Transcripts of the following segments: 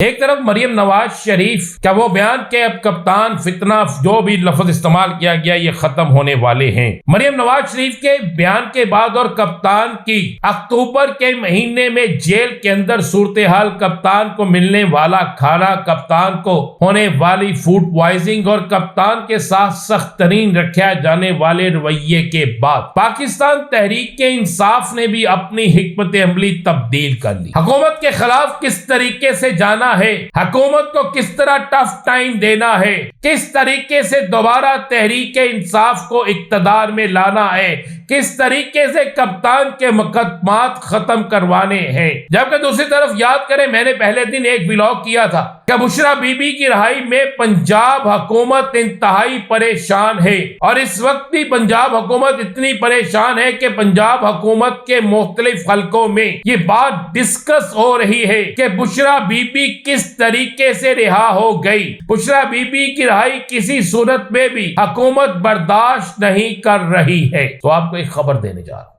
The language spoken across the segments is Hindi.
एक तरफ मरियम नवाज शरीफ का वो बयान के अब कप्तान फितना जो भी लफ्ज इस्तेमाल किया गया ये खत्म होने वाले हैं। मरियम नवाज शरीफ के बयान के बाद और कप्तान की अक्टूबर के महीने में जेल के अंदर सूरत हाल, कप्तान को मिलने वाला खाना, कप्तान को होने वाली फूड पॉइजनिंग और कप्तान के साथ सख्त तरीन रखा जाने वाले रवैये के बाद पाकिस्तान तहरीक इंसाफ ने भी अपनी हिकमत अमली तब्दील कर ली। हुकूमत के खिलाफ किस तरीके से जाना है, हुकूमत को किस तरह टफ टाइम देना है, किस तरीके से दोबारा तहरीक इंसाफ को इक्तदार में लाना है, किस तरीके से कप्तान के मुकदमात खत्म करवाने हैं। जबकि दूसरी तरफ याद करें, मैंने पहले दिन एक व्लॉग किया था कि बुशरा बीबी की रिहाई में पंजाब हुकूमत इंतहाई परेशान है और इस वक्त भी पंजाब हुकूमत इतनी परेशान है कि पंजाब हुकूमत के मुख्तलिफ हलकों में ये बात डिस्कस हो रही है कि बुशरा बीबी किस तरीके से रिहा हो गई। बुशरा बीबी की रिहाई किसी सूरत में भी हुकूमत बर्दाश्त नहीं कर रही है। तो आपको एक खबर देने जा रहा हूं।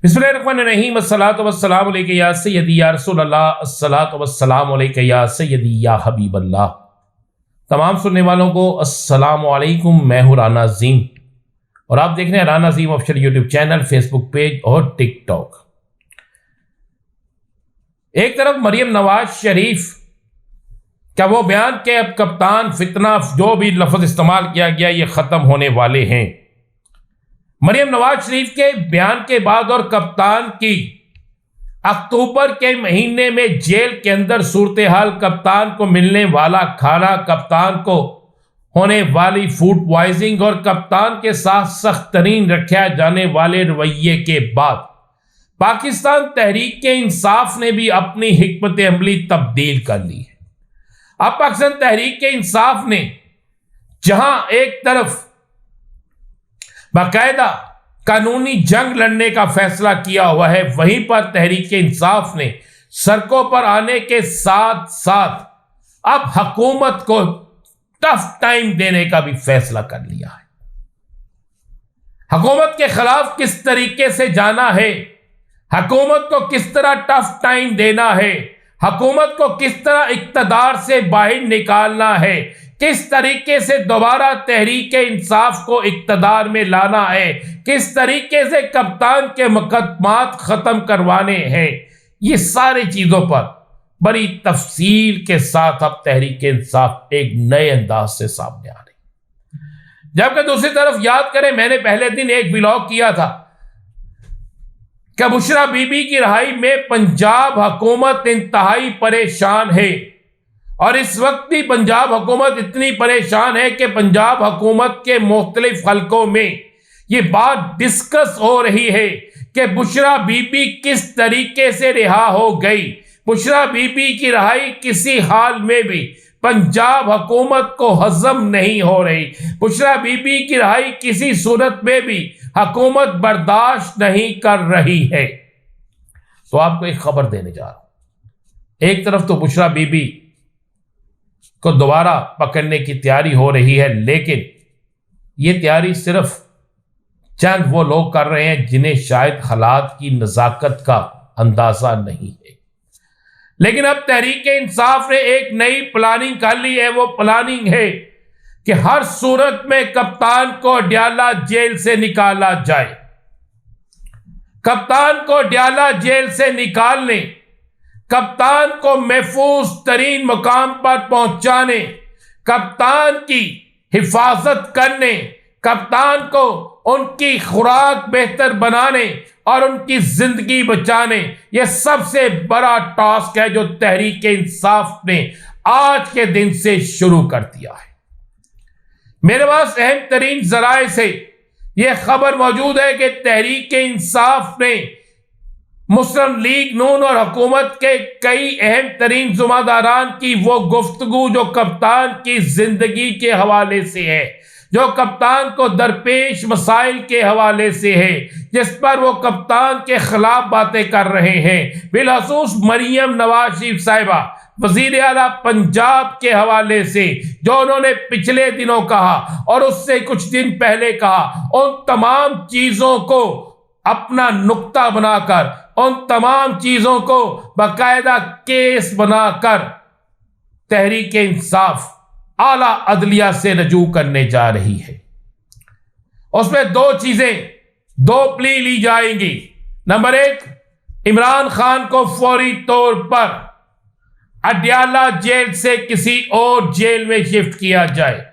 बिस्मिल्लाहिर्रहमानिर्रहीम, अस्सलातु वस्सलामु अलैका या सय्यदी या रसूल अल्लाह, अस्सलातु वस्सलामु अलैका या सय्यदी या हबीब अल्लाह। तमाम सुनने वालों को अस्सलामु अलैकुम। मैं हूं राना अज़ीम और आप देख रहे हैं Rana Azeem official YouTube channel, Facebook page और टिकटॉक। एक तरफ मरियम नवाज शरीफ का वो बयान के अब कप्तान फितना जो भी लफ्ज इस्तेमाल किया गया ये खत्म होने वाले हैं। मरियम नवाज शरीफ के बयान के बाद और कप्तान की अक्टूबर के महीने में जेल के अंदर सूरत हाल, कप्तान को मिलने वाला खाना, कप्तान को होने वाली फूड पॉइजनिंग और कप्तान के साथ सख्त तरीन रखा जाने वाले रवैये के बाद पाकिस्तान तहरीक इंसाफ ने भी अपनी हिकमत अमली तब्दील कर ली है। अब पाकिस्तान तहरीक इंसाफ ने जहां एक तरफ बाकायदा कानूनी जंग लड़ने का फैसला किया हुआ है, वहीं पर तहरीक इंसाफ ने सड़कों पर आने के साथ साथ अब हुकूमत को टफ टाइम देने का भी फैसला कर लिया है। हुकूमत के खिलाफ किस तरीके से जाना है, हुकूमत को किस तरह टफ टाइम देना है, हुकूमत को किस तरह इक्तदार से बाहर निकालना है, किस तरीके से दोबारा तहरीक इंसाफ को इक्तदार में लाना है, किस तरीके से कप्तान के मुकदमात खत्म करवाने हैं, ये सारी चीजों पर बड़ी तफसील के साथ अब तहरीक इंसाफ एक नए अंदाज से सामने आ रही। जबकि दूसरी तरफ याद करें, मैंने पहले दिन एक व्लॉग किया था कि बुशरा बीबी की रिहाई में पंजाब हुकूमत इंतहाई परेशान है और इस वक्त भी पंजाब हुकूमत इतनी परेशान है कि पंजाब हुकूमत के मुख्तलिफ हलकों में ये बात डिस्कस हो रही है कि बुशरा बीबी किस तरीके से रिहा हो गई। बुशरा बीबी की रिहाई किसी हाल में भी पंजाब हुकूमत को हजम नहीं हो रही। बुशरा बीबी की रिहाई किसी सूरत में भी हुकूमत बर्दाश्त नहीं कर रही है। तो आपको एक खबर देने जा रहा हूं। एक तरफ तो बुशरा बीबी को दोबारा पकड़ने की तैयारी हो रही है, लेकिन यह तैयारी सिर्फ चंद वो लोग कर रहे हैं जिन्हें शायद हालात की नजाकत का अंदाजा नहीं है। लेकिन अब तहरीक इंसाफ ने एक नई प्लानिंग कर ली है। वो प्लानिंग है कि हर सूरत में कप्तान को अडयाला जेल से निकाला जाए। कप्तान को अडयाला जेल से निकालने, कप्तान को महफूज तरीन मुकाम पर पहुंचाने, कप्तान की हिफाजत करने, कप्तान को उनकी खुराक बेहतर बनाने और उनकी जिंदगी बचाने, यह सबसे बड़ा टास्क है जो तहरीक इंसाफ ने आज के दिन से शुरू कर दिया है। मेरे पास अहम तरीन जराए से यह खबर मौजूद है कि तहरीक इंसाफ ने मुस्लिम लीग नून और हुकूमत के कई अहम तरीन जुम्मेदारान की वो गुफ्तगू जो कप्तान की जिंदगी के हवाले से है, जो कप्तान को दरपेश मसाइल के हवाले से है, जिस पर वो कप्तान के खिलाफ बातें कर रहे हैं, बिलखसूस मरियम नवाज शरीफ साहिबा वजीर आला पंजाब के हवाले से जो उन्होंने पिछले दिनों कहा और उससे कुछ दिन पहले कहा, उन तमाम चीजों को अपना नुक्ता बनाकर उन तमाम चीजों को बाकायदा केस बनाकर तहरीक इंसाफ आला अदलिया से रजू करने जा रही है। उसमें दो चीजें, दो प्ली ली जाएंगी। नंबर एक, इमरान खान को फौरी तौर पर अडयाला जेल से किसी और जेल में शिफ्ट किया जाए।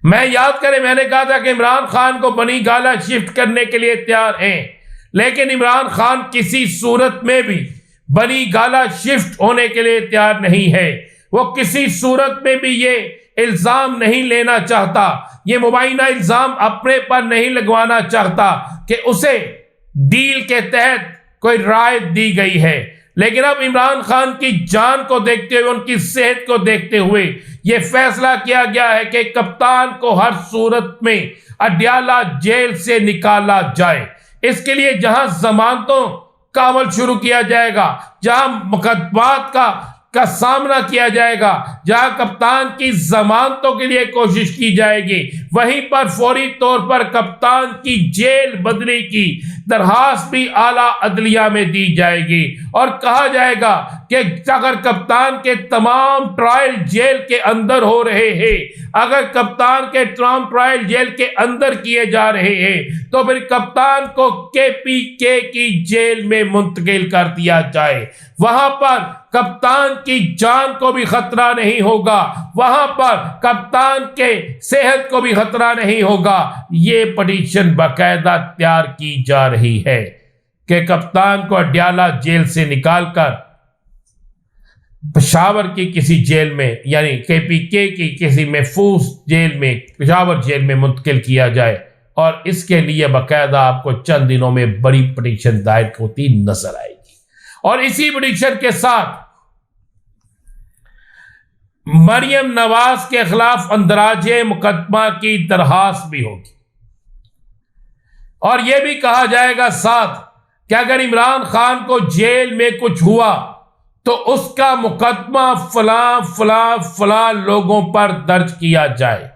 मैं याद करें, मैंने कहा था कि इमरान खान को बनी गाला शिफ्ट करने के लिए तैयार हैं, लेकिन इमरान खान किसी सूरत में भी बनी गाला शिफ्ट होने के लिए तैयार नहीं है। वो किसी सूरत में भी ये इल्जाम नहीं लेना चाहता, ये मुबाइना इल्जाम अपने पर नहीं लगवाना चाहता कि उसे डील के तहत कोई राय दी गई है। लेकिन अब इमरान खान की जान को देखते हुए, उनकी सेहत को देखते हुए यह फैसला किया गया है कि कप्तान को हर सूरत में अडयाला जेल से निकाला जाए। इसके लिए जहां जमानतों का अमल शुरू किया जाएगा, जहां मुकदमात का सामना किया जाएगा, जहां कप्तान की जमानतों के लिए कोशिश की जाएगी, वहीं पर फौरी तौर पर कप्तान की जेल बदली की दरखास्त भी आला अदलिया में दी जाएगी और कहा जाएगा कि अगर कप्तान के तमाम ट्रायल जेल के अंदर हो रहे हैं, अगर कप्तान के तमाम ट्रायल जेल के अंदर किए जा रहे हैं, तो फिर कप्तान को KPK की जेल में मुंतकिल कर दिया जाए। वहां पर कप्तान की जान को भी खतरा नहीं होगा, वहां पर कप्तान के सेहत को भी खतरा नहीं होगा। ये पिटीशन बाकायदा तैयार की जा रही है कि कप्तान को अडयाला जेल से निकालकर पेशावर की किसी जेल में, यानी KPK की किसी महफूज जेल में, पेशावर जेल में मुंतकिल किया जाए। और इसके लिए बाकायदा आपको चंद दिनों में बड़ी पिटीशन दायर होती नजर आएगी। और इसी पिटीशन के साथ मरियम नवाज के खिलाफ अंदराजे मुकदमा की दरखास्त भी होगी। और यह भी कहा जाएगा साथ कि अगर इमरान खान को जेल में कुछ हुआ तो उसका मुकदमा फलां फलां फलां लोगों पर दर्ज किया जाए।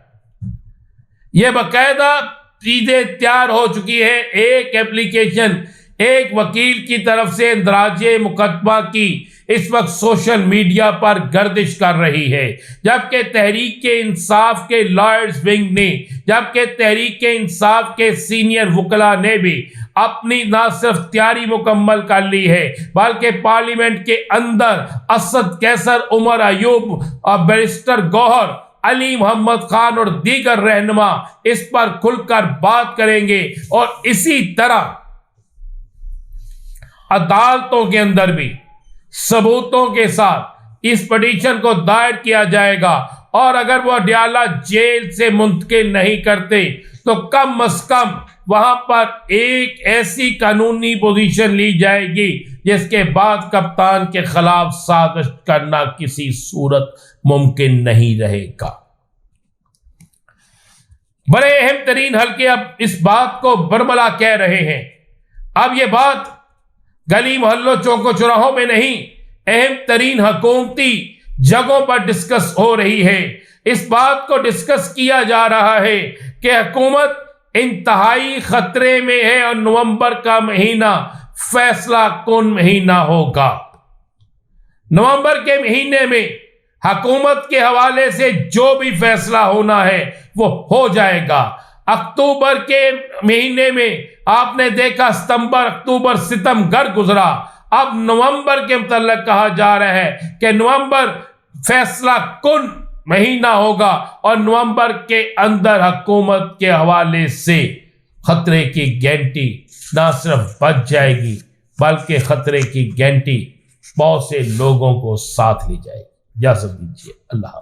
यह बाकायदा चीजें तैयार हो चुकी है। एक एप्लीकेशन एक वकील की तरफ से इंदराजे मुकदमा की इस वक्त सोशल मीडिया पर गर्दिश कर रही है, जबकि तहरीक इंसाफ के लॉयर्स विंग ने, जबकि तहरीक इंसाफ के सीनियर वकला ने भी अपनी ना सिर्फ तैयारी मुकम्मल कर ली है, बल्कि पार्लियामेंट के अंदर असद कैसर, उमर अयूब और बैरिस्टर गौहर, अली मोहम्मद खान और दीगर रहनुमा इस पर खुलकर बात करेंगे। और इसी तरह अदालतों के अंदर भी सबूतों के साथ इस पिटीशन को दायर किया जाएगा। और अगर वो अडयाला जेल से मुंतकिल नहीं करते तो कम अज कम वहां पर एक ऐसी कानूनी पोजीशन ली जाएगी जिसके बाद कप्तान के खिलाफ साजिश करना किसी सूरत मुमकिन नहीं रहेगा। बड़े अहम तरीन हल्के अब इस बात को बरमला कह रहे हैं। अब यह बात गली मोहल्लों चौकों चौराहों में नहीं, अहम तरीन हुकूमती जगहों पर डिस्कस हो रही है। इस बात को डिस्कस किया जा रहा है कि हुकूमत इंतहाई खतरे में है और नवंबर का महीना फैसला कुन महीना होगा। नवंबर के महीने में हुकूमत के हवाले से जो भी फैसला होना है वो हो जाएगा। अक्टूबर के महीने में आपने देखा सितंबर, अक्टूबर, सितंबर गुजरा। अब नवंबर के मुतल्लिक़ कहा जा रहा है कि नवंबर फैसला कुन महीना होगा और नवंबर के अंदर हुकूमत के हवाले से खतरे की गारंटी ना सिर्फ बच जाएगी बल्कि खतरे की गारंटी बहुत से लोगों को साथ ली जाएगी। इजाज़त दीजिए। अल्लाह।